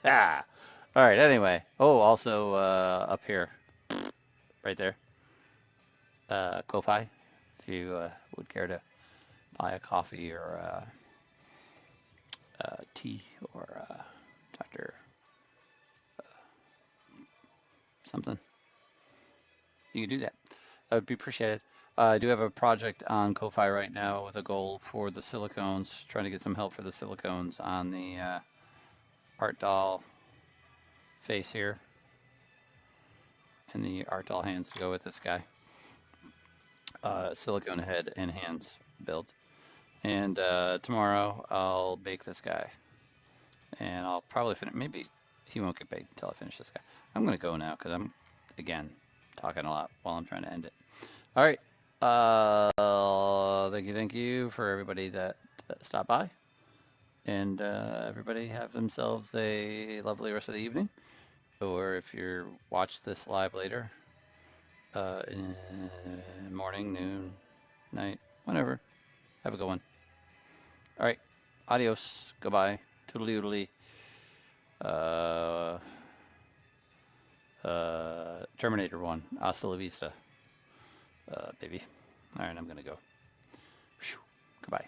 Ah. All right. Anyway. Oh, also up here, right there. Ko-fi. If you would care to buy a coffee or tea or Dr. something, you can do that. I would be appreciated. I do have a project on Ko-fi right now with a goal for the silicones, trying to get some help for the silicones on the art doll face here and the art doll hands to go with this guy. Silicone head and hands build. And tomorrow I'll bake this guy. And I'll probably finish, maybe he won't get baked until I finish this guy. I'm going to go now because I'm, again, talking a lot while I'm trying to end it. All right. Thank you for everybody that stopped by. And everybody have themselves a lovely rest of the evening. Or if you watch this live later, in morning, noon, night, whenever, have a good one. All right. Adios. Goodbye. Toodly oodly. Terminator 1. Hasta la vista, baby. All right, I'm going to go. Whew. Goodbye.